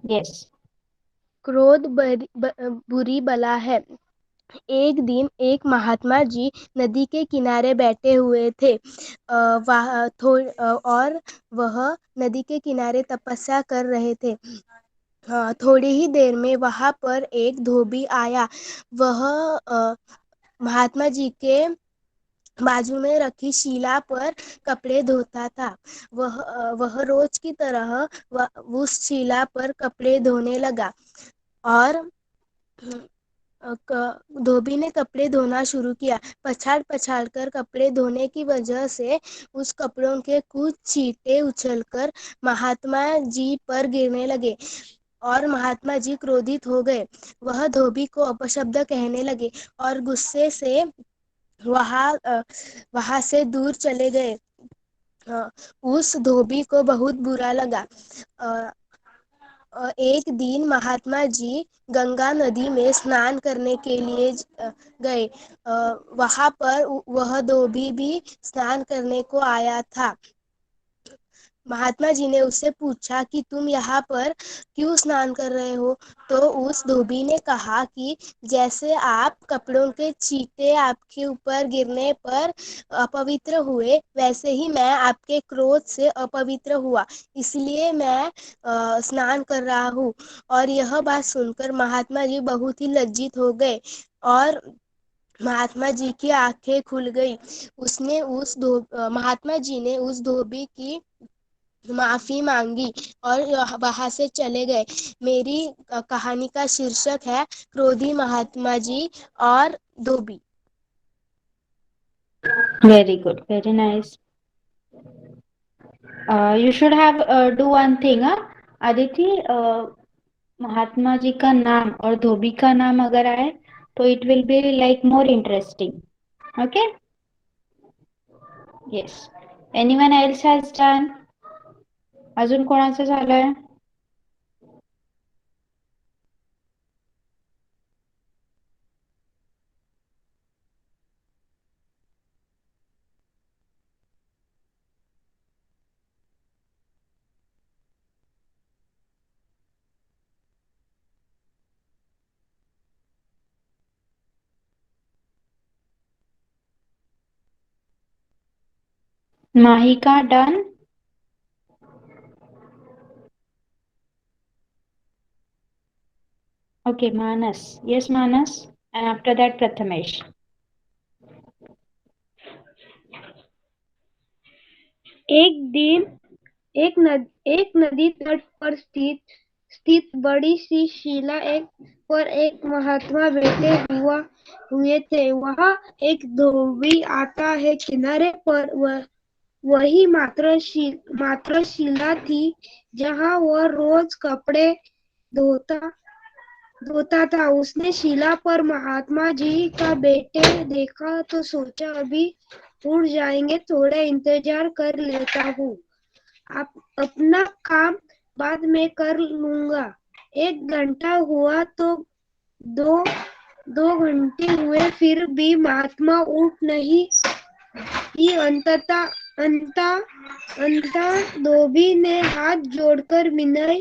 Yes. क्रोध बुरी बला है। एक दिन एक महात्मा जी नदी के किनारे बैठे हुए थे। और वह नदी के किनारे तपस्या कर रहे थे। थोड़ी ही देर में वहां पर एक धोबी आया। वह महात्मा जी के बाजू में रखी शिला पर कपड़े धोता था। वह रोज की तरह उस शिला पर कपड़े धोने लगा। और धोबी ने कपड़े धोना शुरू किया। पछाड़ पछाड़ कर कपड़े धोने की वजह से उस कपड़ों के कुछ छींटे उछलकर महात्मा जी पर गिरने लगे और महात्मा जी क्रोधित हो गए। वह धोबी को अपशब्द कहने लगे और गुस्से से वहां से दूर चले गए। उस धोबी को बहुत बुरा लगा। एक दिन महात्मा जी गंगा नदी में स्नान करने के लिए गए। वहां पर वह धोबी भी स्नान करने को आया था। महात्मा जी ने उससे पूछा कि तुम यहाँ पर क्यों स्नान कर रहे हो। तो उस धोबी ने कहा कि जैसे आप कपड़ों के छींटे आपके ऊपर गिरने पर अपवित्र हुए, वैसे ही मैं आपके क्रोध से अपवित्र हुआ, इसलिए मैं स्नान कर रहा हूँ। और यह बात सुनकर महात्मा जी बहुत ही लज्जित हो गए और महात्मा जी की आंखें खुल गई। महात्मा जी ने उस धोबी की माफी मांगी और वहां से चले गए। मेरी कहानी का शीर्षक है क्रोधी महात्मा जी और धोबी। Very good. Very nice. You should have do one thing, huh? Aditi, Mahatma ji का नाम और धोबी का नाम अगर आए तो it will be like more interesting. Okay. Yes. Anyone else has done? अजून कोणाचं झालंय? Mahika done? Okay, Manas. Yes, Manas. And after that, Prathamesh. एक दिन एक नदी तट पर स्थित बड़ी सी शिला पर एक महात्मा बैठे हुए थे। वहाँ एक धोबी आता है। किनारे पर वही मात्र शिला थी जहाँ वह रोज कपड़े धोता धोता था। उसने शिला पर महात्मा जी का बेटे देखा तो सोचा अभी उड़ जाएंगे, थोड़ा इंतजार कर लेता हूँ, आप अपना काम बाद में कर लूंगा। 1 घंटा हुआ तो दो दो घंटे हुए, फिर भी महात्मा उठ नहीं ही। अंततः धोबी ने हाथ जोड़कर विनय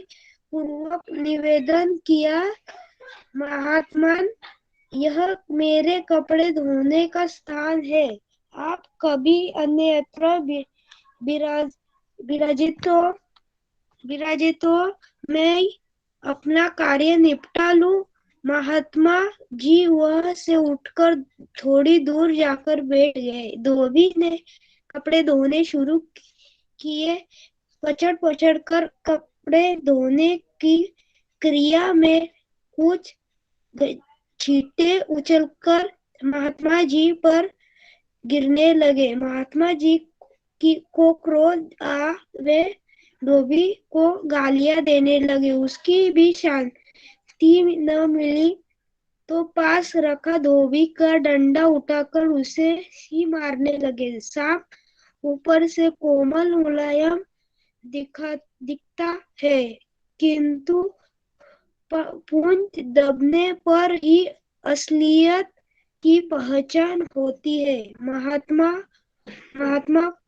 पूर्वक निवेदन किया, महात्मन, यह मेरे कपड़े धोने का स्थान है। आप कभी अन्यत्र विराजित तो मैं अपना कार्य निपटा लूं। महात्मा जी वहां से उठकर थोड़ी दूर जाकर बैठ गए। धोबी ने कपड़े धोने शुरू किए। पचड़ पचड़ कर कपड़े धोने की क्रिया में कुछ छींटे उछलकर महात्मा जी पर गिरने लगे। महात्मा जी को क्रोध आ, वे धोबी को गालियां देने लगे। उसकी भी शांति न मिली। तो पास रखा धोबी का डंडा उठाकर उसे ही मारने लगे। सांप ऊपर से कोमल मुलायम दिखता है, किंतु पूंछ दबने पर ही असलियत की पहचान होती है। महात्मा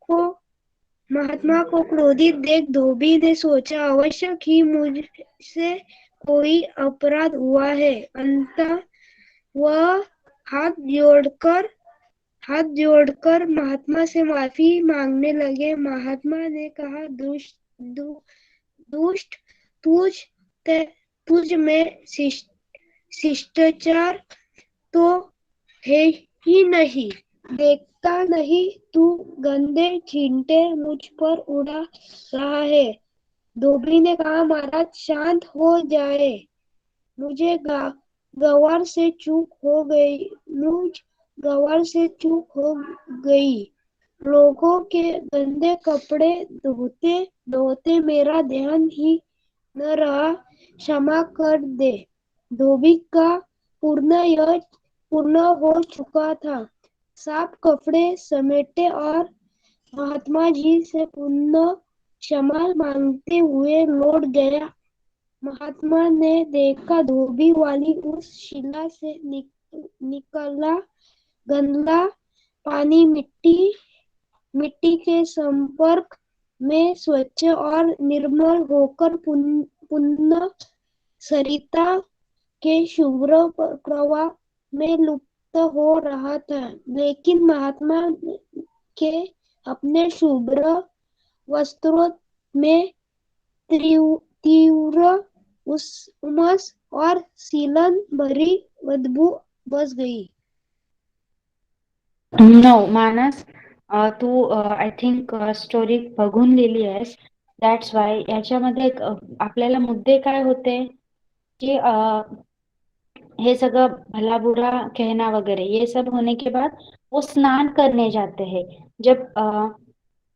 को महात्मा को क्रोधित देख धोबी ने सोचा, आवश्यक ही मुझसे कोई अपराध हुआ है। अंततः वह हाथ जोड़कर महात्मा से माफी मांगने लगे। महात्मा ने कहा, दुष्ट, तुझ तुझ में शिष्टाचार तो है ही नहीं। देखता नहीं तू गंदे छींटे मुझ पर उड़ा रहा है। धोबी ने कहा, महाराज शांत हो जाए, मुझे गवार से चूक हो गई। लोगों के गंदे कपड़े धोते धोते मेरा ध्यान ही न रहा, क्षमा कर दे। धोबी का पूर्ण हो चुका था। साफ कपड़े समेटे और महात्मा जी से पुनः क्षमा मांगते हुए लौट गया। महात्मा ने देखा, धोबी वाली उस शिला से निकला गंदा पानी मिट्टी के संपर्क में स्वच्छ और निर्मल होकर पुनः सरिता के शुभ्र प्रवाह में लुप्त हो रहा था। लेकिन महात्मा के अपने शुभ्र वस्त्रों में तीव्र उमस और सीलन भरी बदबू बस गई। नो मानस, तू आय थिंक स्टोरी बघून लिहिली आहेस. दॅट्स वाय याच्यामध्ये आपल्याला मुद्दे काय होते की ये सगळं भला बुरा कहना वगैरह ये सब होने के बाद वो स्नान करने जाते हैं. जब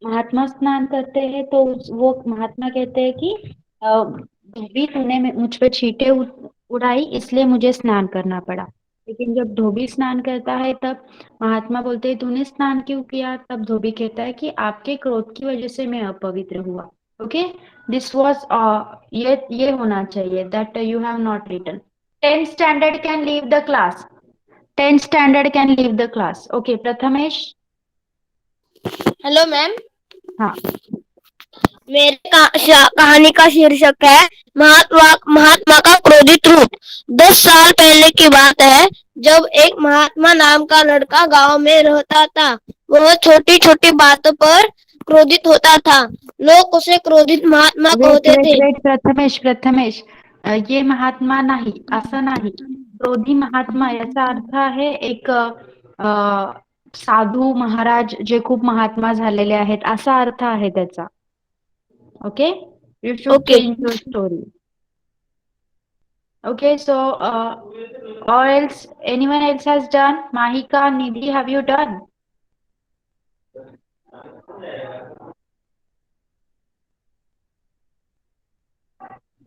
महात्मा स्नान करते हैं तो वो महात्मा कहते हैं कि धोबी तूने मुझ पे छींटे उड़ाई इसलिए मुझे स्नान करना पड़ा. लेकिन जब धोबी स्नान करता है तब महात्मा बोलते हैं तूने स्नान क्यों किया. तब धोबी कहता है कि आपके क्रोध की वजह से मैं अपवित्र हुआ. ओके, दिस वॉज ये होना चाहिए that you have not written. 10th standard can leave the class. 10th standard can leave the class. Okay, Prathamesh. Hello ma'am, हाँ, मेरे कहानी का शीर्षक है महात्मा का क्रोधित रूप। 10 साल पहले की बात है, जब एक महात्मा नाम का लड़का गांव में रहता था। वह छोटी छोटी बातों पर क्रोधित होता था। लोग उसे क्रोधित महात्मा कहते थे। प्रथमेश, ये महात्मा नाही, असं नाही. क्रोधी महात्मा याचा अर्थ आहे एक साधू महाराज जे खूप महात्मा झालेले आहेत असा अर्थ आहे त्याचा. Okay, you should change your story. Okay, so or else anyone else has done? Mahika, Nidhi, have you done?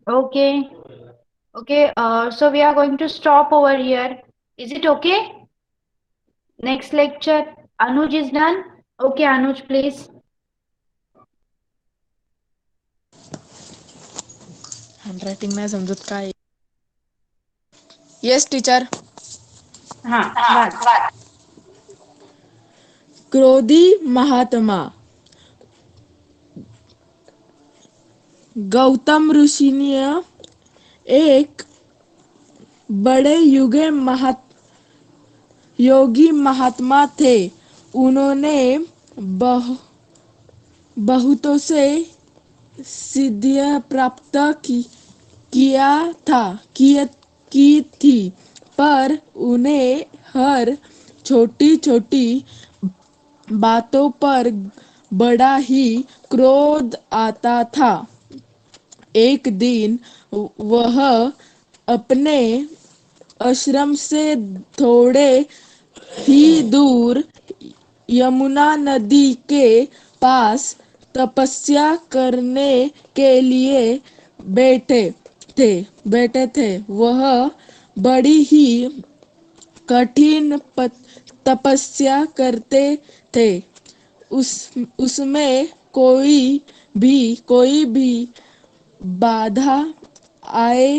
Okay, so we are going to stop over here. Is it okay? Next lecture, Anuj is done. Okay, Anuj, please. Handwriting नाही समजत काय. Yes teacher. हाँ, वाच. क्रोधी महात्मा. गौतम ऋषि ने एक बड़े योगी महात्मा थे. उन्होंने बहुतों से सिद्धियां प्राप्त की थी, पर उन्हें हर छोटी छोटी बातों पर बड़ा ही क्रोध आता था. एक दिन वह अपने आश्रम से थोड़े ही दूर यमुना नदी के पास तपस्या करने के लिए बैठे थे. वह बड़ी ही कठिन तपस्या करते थे। उसमें कोई भी बाधा आए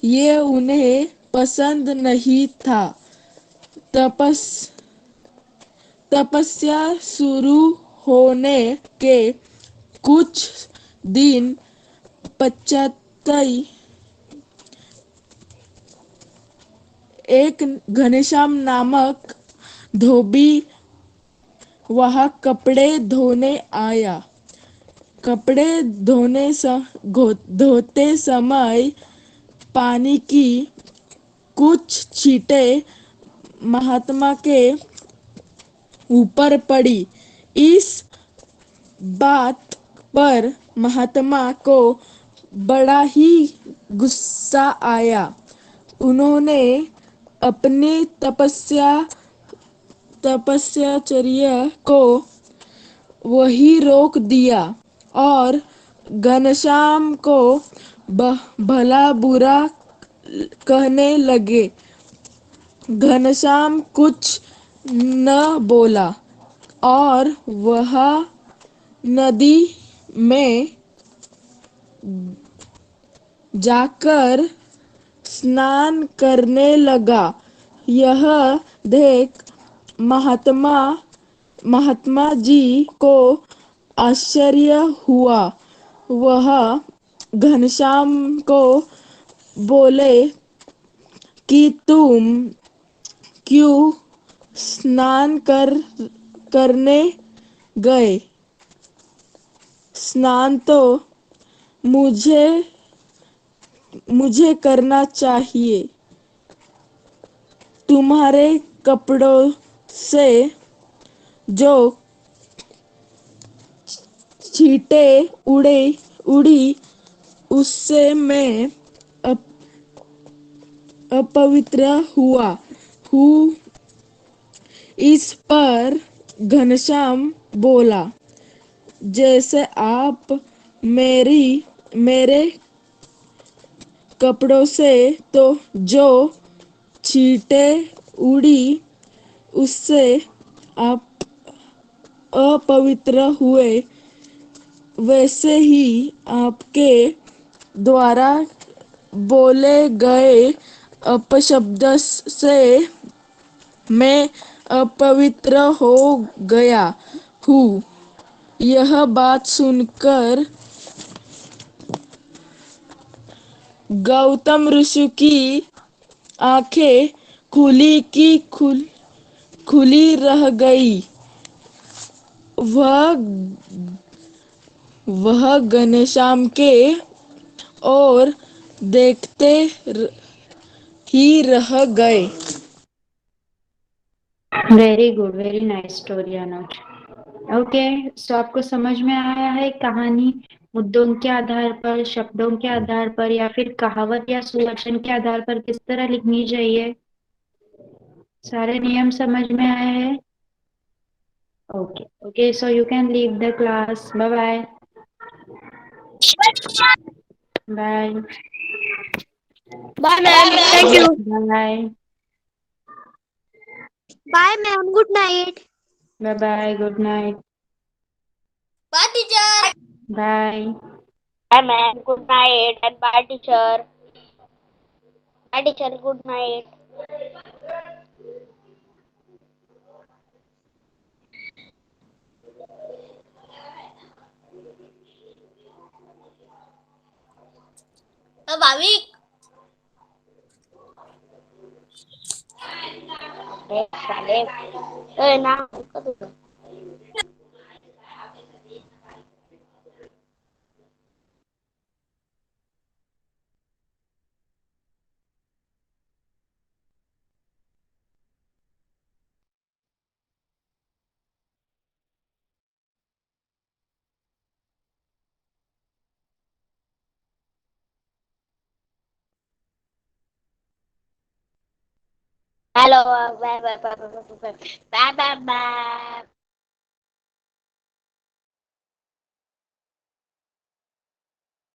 ये उन्हें पसंद नहीं था। तपस तपस्या शुरू होने के कुछ दिन पश्चात एक घनश्याम नामक धोबी वहाँ कपड़े धोने आया। कपड़े धोते समय पानी की कुछ छींटें महात्मा के ऊपर पड़ी। इस बात पर महात्मा को बड़ा ही गुस्सा आया। उन्होंने अपनी तपस्याचर्या को वहीं रोक दिया और घनश्याम को भला बुरा कहने लगे। घनश्याम कुछ न बोला और वह नदी में जाकर स्नान करने लगा। यह देख महात्मा जी को आश्चर्य हुआ। वह घनश्याम को बोले कि तुम क्यों स्नान करने गए? स्नान तो मुझे करना चाहिए। तुम्हारे कपड़ों से जो छींटे उड़ी उससे मैं अपवित्र हुआ हूँ। इस पर घनश्याम बोला, जैसे आप मेरे कपड़ों से तो जो छींटे उड़ी उससे आप अपवित्र हुए, वैसे ही आपके द्वारा बोले गए अपशब्द से मैं अपवित्र हो गया हूँ। यह बात सुनकर गौतम ऋषि की आंखें खुली रह गई। वह घनश्याम के ओर देखते ही रह गए। Very good, very nice story Anuj. Okay, so आपको समझ में आया है कहानी मुद्दों के आधार पर, शब्दों के आधार पर या फिर कहावत या सुवचन के आधार पर किस तरह लिखनी चाहिए? सारे नियम समझ में आए हैं? Okay okay, so you can leave the class. Bye bye. Bye Bye, ma'am. Thank you. Bye Bye, ma'am. Good night. Bye bye. Good night. Bye, teacher. Bye. Bye, ma'am. Good night and bye, teacher. Bye, teacher. Good night. Bhavik. साले ए ना hello bye bye bye bye bye bye bye.